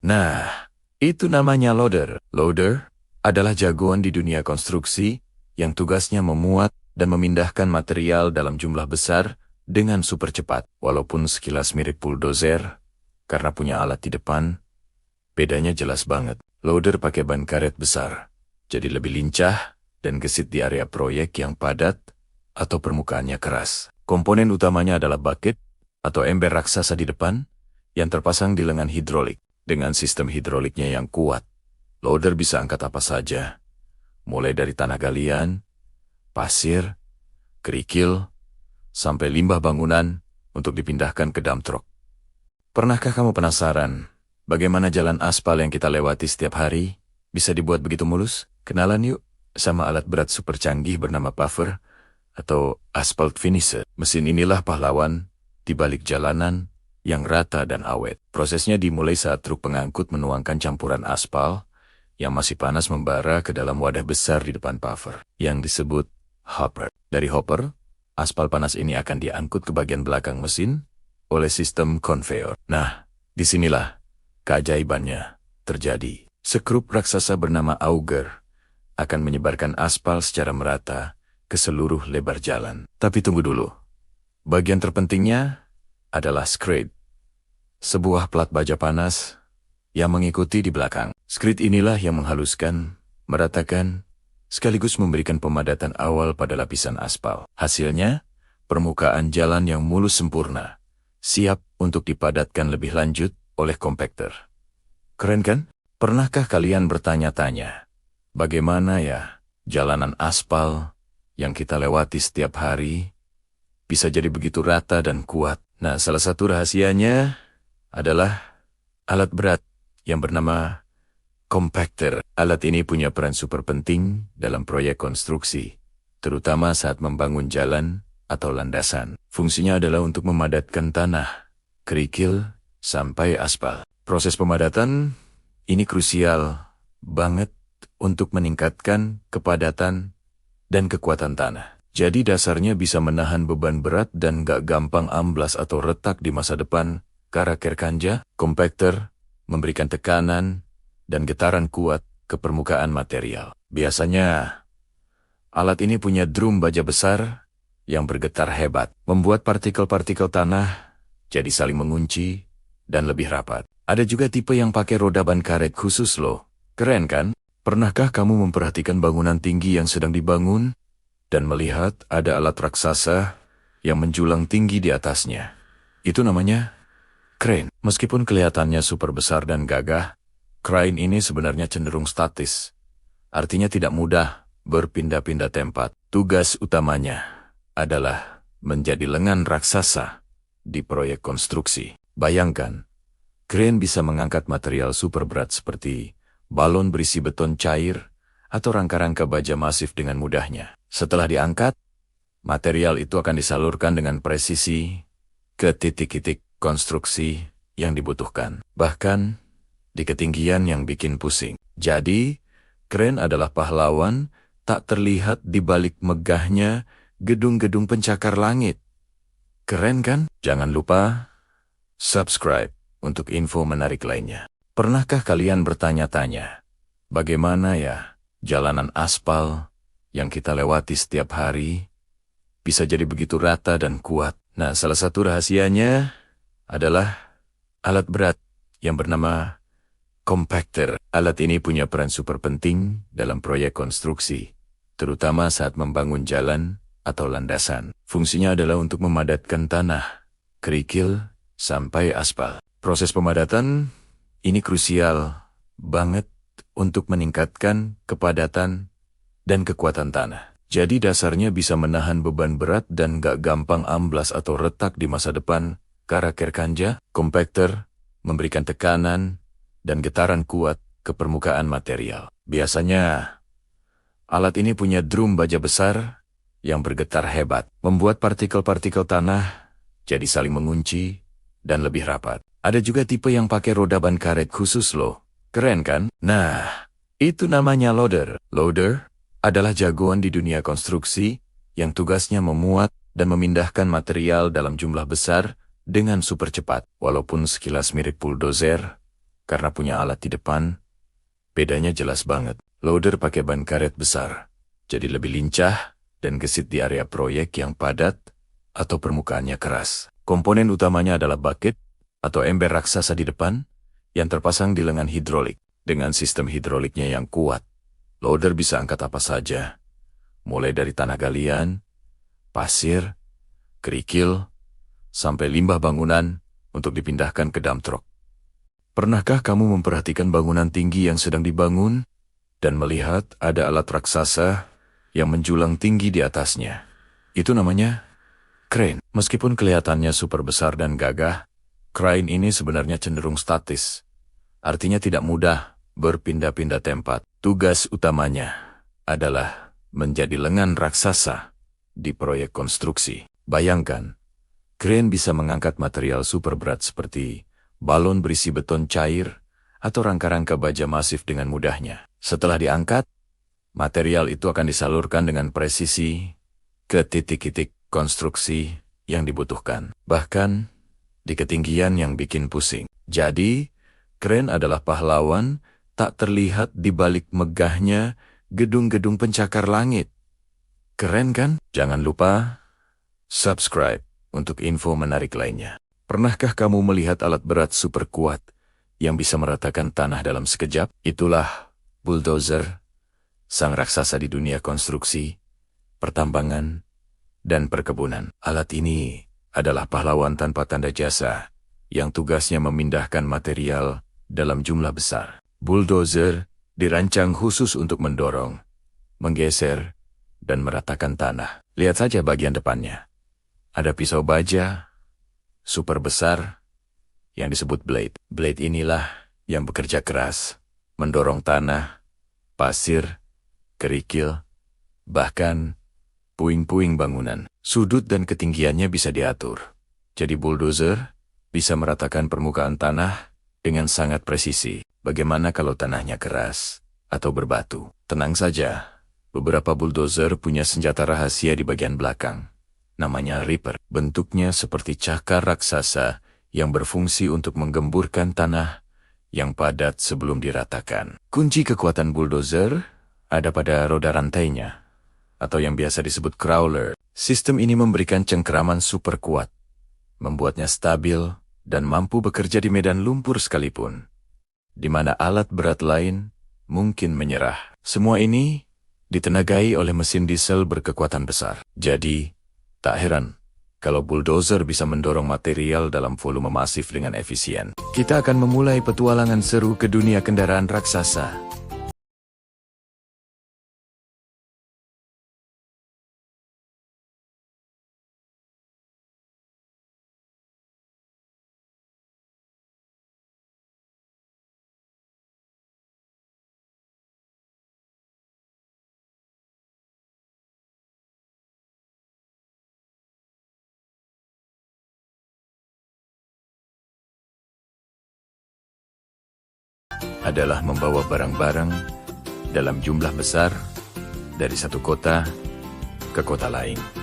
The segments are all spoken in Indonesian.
Nah, itu namanya loader. Loader adalah jagoan di dunia konstruksi yang tugasnya memuat dan memindahkan material dalam jumlah besar dengan super cepat. Walaupun sekilas mirip bulldozer, karena punya alat di depan, bedanya jelas banget. Loader pakai ban karet besar, jadi lebih lincah dan gesit di area proyek yang padat atau permukaannya keras. Komponen utamanya adalah bucket atau ember raksasa di depan yang terpasang di lengan hidrolik. Dengan sistem hidroliknya yang kuat, loader bisa angkat apa saja, mulai dari tanah galian, pasir, kerikil, sampai limbah bangunan untuk dipindahkan ke dump truck. Pernahkah kamu penasaran bagaimana jalan aspal yang kita lewati setiap hari bisa dibuat begitu mulus? Kenalan yuk sama alat berat super canggih bernama puffer atau asphalt finisher. Mesin inilah pahlawan di balik jalanan yang rata dan awet. Prosesnya dimulai saat truk pengangkut menuangkan campuran aspal yang masih panas membara ke dalam wadah besar di depan puffer, yang disebut hopper. Dari hopper, aspal panas ini akan diangkut ke bagian belakang mesin oleh sistem conveyor. Nah, disinilah keajaibannya terjadi. Sekrup raksasa bernama auger akan menyebarkan aspal secara merata ke seluruh lebar jalan. Tapi tunggu dulu. Bagian terpentingnya adalah skid, sebuah plat baja panas yang mengikuti di belakang. Skid inilah yang menghaluskan, meratakan, sekaligus memberikan pemadatan awal pada lapisan aspal. Hasilnya, permukaan jalan yang mulus sempurna, siap untuk dipadatkan lebih lanjut oleh kompakter. Keren kan? Pernahkah kalian bertanya-tanya, bagaimana ya jalanan aspal yang kita lewati setiap hari bisa jadi begitu rata dan kuat? Nah, salah satu rahasianya adalah alat berat yang bernama kompakter. Alat ini punya peran super penting dalam proyek konstruksi, terutama saat membangun jalan atau landasan. Fungsinya adalah untuk memadatkan tanah, kerikil, sampai aspal. Proses pemadatan ini krusial banget untuk meningkatkan kepadatan dan kekuatan tanah. Jadi dasarnya bisa menahan beban berat dan gak gampang amblas atau retak di masa depan. Karena kerkanja, kompakter memberikan tekanan dan getaran kuat ke permukaan material. Biasanya, alat ini punya drum baja besar yang bergetar hebat, membuat partikel-partikel tanah jadi saling mengunci dan lebih rapat. Ada juga tipe yang pakai roda ban karet khusus loh. Keren kan? Pernahkah kamu memperhatikan bangunan tinggi yang sedang dibangun dan melihat ada alat raksasa yang menjulang tinggi di atasnya? Itu namanya crane. Meskipun kelihatannya super besar dan gagah, crane ini sebenarnya cenderung statis. Artinya tidak mudah berpindah-pindah tempat. Tugas utamanya adalah menjadi lengan raksasa di proyek konstruksi. Bayangkan, crane bisa mengangkat material super berat seperti balon berisi beton cair atau rangka-rangka baja masif dengan mudahnya. Setelah diangkat, material itu akan disalurkan dengan presisi ke titik-titik konstruksi yang dibutuhkan, bahkan di ketinggian yang bikin pusing. Jadi, kren adalah pahlawan tak terlihat di balik megahnya gedung-gedung pencakar langit. Keren kan? Jangan lupa subscribe untuk info menarik lainnya. Pernahkah kalian bertanya-tanya, bagaimana ya jalanan aspal yang kita lewati setiap hari bisa jadi begitu rata dan kuat? Nah, salah satu rahasianya adalah alat berat yang bernama kompakter. Alat ini punya peran super penting dalam proyek konstruksi, terutama saat membangun jalan atau landasan. Fungsinya adalah untuk memadatkan tanah, kerikil, sampai aspal. Proses pemadatan ini krusial banget untuk meningkatkan kepadatan dan kekuatan tanah. Jadi dasarnya bisa menahan beban berat dan gak gampang amblas atau retak di masa depan. Karena kerkanja, kompakter memberikan tekanan dan getaran kuat ke permukaan material. Biasanya, alat ini punya drum baja besar yang bergetar hebat, membuat partikel-partikel tanah jadi saling mengunci dan lebih rapat. Ada juga tipe yang pakai roda ban karet khusus loh. Keren kan? Nah, itu namanya loader. Loader adalah jagoan di dunia konstruksi yang tugasnya memuat dan memindahkan material dalam jumlah besar dengan super cepat. Walaupun sekilas mirip bulldozer, karena punya alat di depan, bedanya jelas banget. Loader pakai ban karet besar, jadi lebih lincah dan gesit di area proyek yang padat atau permukaannya keras. Komponen utamanya adalah bucket atau ember raksasa di depan yang terpasang di lengan hidrolik. Dengan sistem hidroliknya yang kuat, loader bisa angkat apa saja, mulai dari tanah galian, pasir, kerikil, sampai limbah bangunan untuk dipindahkan ke dump truck. Pernahkah kamu memperhatikan bangunan tinggi yang sedang dibangun dan melihat ada alat raksasa yang menjulang tinggi di atasnya? Itu namanya crane. Meskipun kelihatannya super besar dan gagah, crane ini sebenarnya cenderung statis. Artinya tidak mudah berpindah-pindah tempat. Tugas utamanya adalah menjadi lengan raksasa di proyek konstruksi. Bayangkan, crane bisa mengangkat material super berat seperti balon berisi beton cair atau rangka-rangka baja masif dengan mudahnya. Setelah diangkat, material itu akan disalurkan dengan presisi ke titik-titik konstruksi yang dibutuhkan. Bahkan di ketinggian yang bikin pusing. Jadi, crane adalah pahlawan tak terlihat di balik megahnya gedung-gedung pencakar langit. Keren kan? Jangan lupa subscribe untuk info menarik lainnya. Pernahkah kamu melihat alat berat super kuat yang bisa meratakan tanah dalam sekejap? Itulah bulldozer, sang raksasa di dunia konstruksi, pertambangan, dan perkebunan. Alat ini adalah pahlawan tanpa tanda jasa yang tugasnya memindahkan material dalam jumlah besar. Bulldozer dirancang khusus untuk mendorong, menggeser, dan meratakan tanah. Lihat saja bagian depannya. Ada pisau baja super besar yang disebut blade. Blade inilah yang bekerja keras, mendorong tanah, pasir, kerikil, bahkan puing-puing bangunan. Sudut dan ketinggiannya bisa diatur. Jadi bulldozer bisa meratakan permukaan tanah dengan sangat presisi. Bagaimana kalau tanahnya keras atau berbatu? Tenang saja, beberapa bulldozer punya senjata rahasia di bagian belakang. Namanya Reaper. Bentuknya seperti cakar raksasa yang berfungsi untuk menggemburkan tanah yang padat sebelum diratakan. Kunci kekuatan bulldozer ada pada roda rantainya, atau yang biasa disebut crawler. Sistem ini memberikan cengkeraman super kuat, membuatnya stabil dan mampu bekerja di medan lumpur sekalipun, di mana alat berat lain mungkin menyerah. Semua ini ditenagai oleh mesin diesel berkekuatan besar. Jadi, tak heran kalau bulldozer bisa mendorong material dalam volume masif dengan efisien. Kita akan memulai petualangan seru ke dunia kendaraan raksasa. Adalah membawa barang-barang dalam jumlah besar dari satu kota ke kota lain.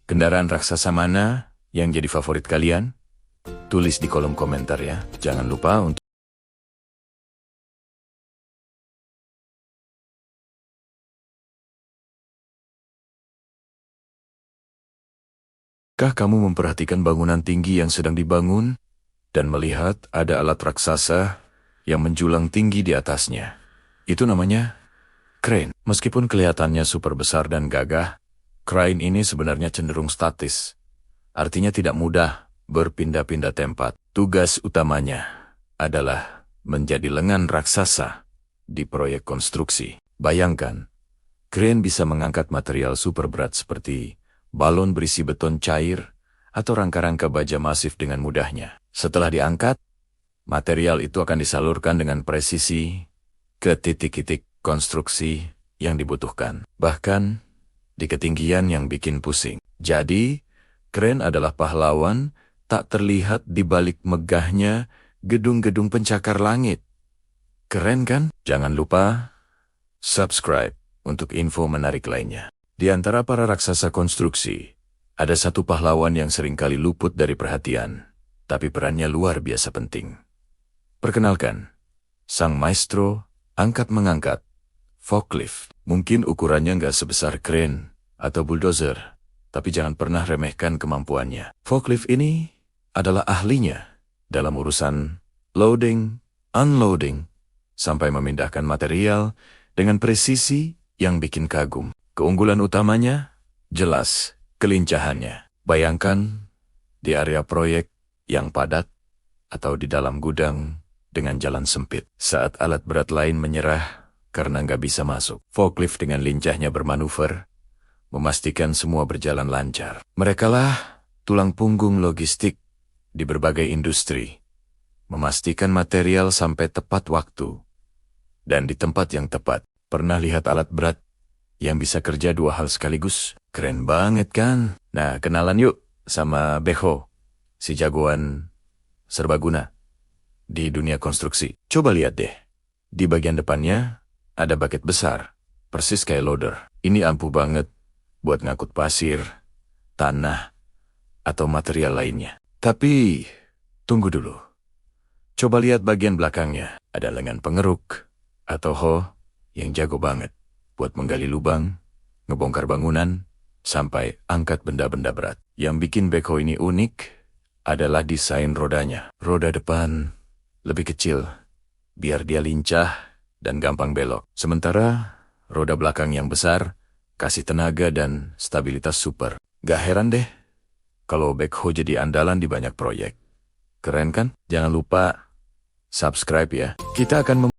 Kendaraan raksasa mana yang jadi favorit kalian? Tulis di kolom komentar ya. Jangan lupa untuk kamu memperhatikan bangunan tinggi yang sedang dibangun dan melihat ada alat raksasa yang menjulang tinggi di atasnya. Itu namanya crane. Meskipun kelihatannya super besar dan gagah, crane ini sebenarnya cenderung statis. Artinya tidak mudah berpindah-pindah tempat. Tugas utamanya adalah menjadi lengan raksasa di proyek konstruksi. Bayangkan, crane bisa mengangkat material super berat seperti balon berisi beton cair atau rangka-rangka baja masif dengan mudahnya. Setelah diangkat, material itu akan disalurkan dengan presisi ke titik-titik konstruksi yang dibutuhkan. Bahkan di ketinggian yang bikin pusing. Jadi, crane adalah pahlawan tak terlihat di balik megahnya gedung-gedung pencakar langit. Keren kan? Jangan lupa subscribe untuk info menarik lainnya. Di antara para raksasa konstruksi, ada satu pahlawan yang seringkali luput dari perhatian, tapi perannya luar biasa penting. Perkenalkan, sang maestro angkat-mengangkat, forklift. Mungkin ukurannya nggak sebesar crane atau bulldozer, tapi jangan pernah remehkan kemampuannya. Forklift ini adalah ahlinya dalam urusan loading, unloading, sampai memindahkan material dengan presisi yang bikin kagum. Keunggulan utamanya jelas kelincahannya. Bayangkan di area proyek yang padat atau di dalam gudang dengan jalan sempit. Saat alat berat lain menyerah karena nggak bisa masuk, forklift dengan lincahnya bermanuver, memastikan semua berjalan lancar. Merekalah tulang punggung logistik di berbagai industri, memastikan material sampai tepat waktu dan di tempat yang tepat. Pernah lihat alat berat yang bisa kerja dua hal sekaligus? Keren banget kan? Nah, kenalan yuk sama Beho, si jagoan serbaguna di dunia konstruksi. Coba lihat deh, di bagian depannya ada bucket besar, persis kayak loader. Ini ampuh banget buat ngangkut pasir, tanah, atau material lainnya. Tapi, tunggu dulu. Coba lihat bagian belakangnya. Ada lengan pengeruk, atau hoe, yang jago banget buat menggali lubang, ngebongkar bangunan, sampai angkat benda-benda berat. Yang bikin backhoe ini unik adalah desain rodanya. Roda depan lebih kecil, biar dia lincah dan gampang belok. Sementara roda belakang yang besar kasih tenaga dan stabilitas super. Gak heran deh kalau backhoe jadi andalan di banyak proyek. Keren kan? Jangan lupa subscribe ya. Kita akan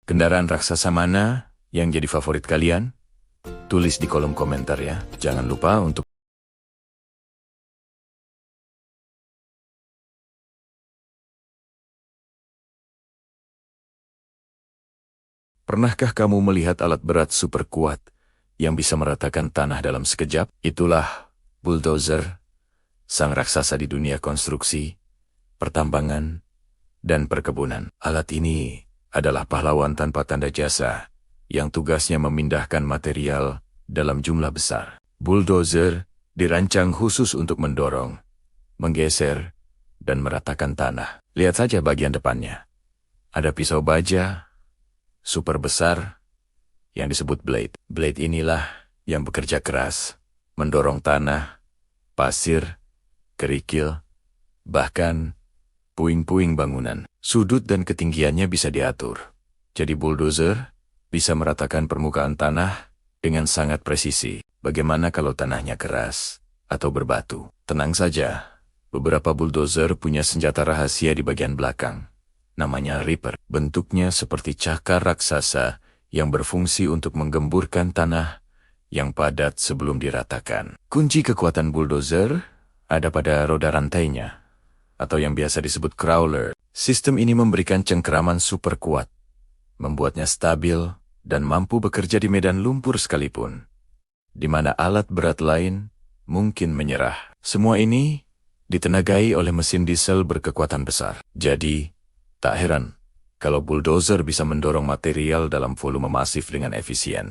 Kendaraan raksasa mana yang jadi favorit kalian? Tulis di kolom komentar ya. Jangan lupa untuk Pernahkah kamu melihat alat berat super kuat yang bisa meratakan tanah dalam sekejap? Itulah bulldozer, sang raksasa di dunia konstruksi, pertambangan, dan perkebunan. Alat ini adalah pahlawan tanpa tanda jasa yang tugasnya memindahkan material dalam jumlah besar. Bulldozer dirancang khusus untuk mendorong, menggeser, dan meratakan tanah. Lihat saja bagian depannya. Ada pisau baja super besar yang disebut blade. Blade inilah yang bekerja keras, mendorong tanah, pasir, kerikil, bahkan puing-puing bangunan. Sudut dan ketinggiannya bisa diatur. Jadi bulldozer bisa meratakan permukaan tanah dengan sangat presisi. Bagaimana kalau tanahnya keras atau berbatu? Tenang saja, beberapa bulldozer punya senjata rahasia di bagian belakang. Namanya Reaper. Bentuknya seperti cakar raksasa yang berfungsi untuk menggemburkan tanah yang padat sebelum diratakan. Kunci kekuatan bulldozer ada pada roda rantainya, atau yang biasa disebut crawler. Sistem ini memberikan cengkeraman super kuat, membuatnya stabil dan mampu bekerja di medan lumpur sekalipun, di mana alat berat lain mungkin menyerah. Semua ini ditenagai oleh mesin diesel berkekuatan besar. Jadi, tak heran kalau bulldozer bisa mendorong material dalam volume masif dengan efisien.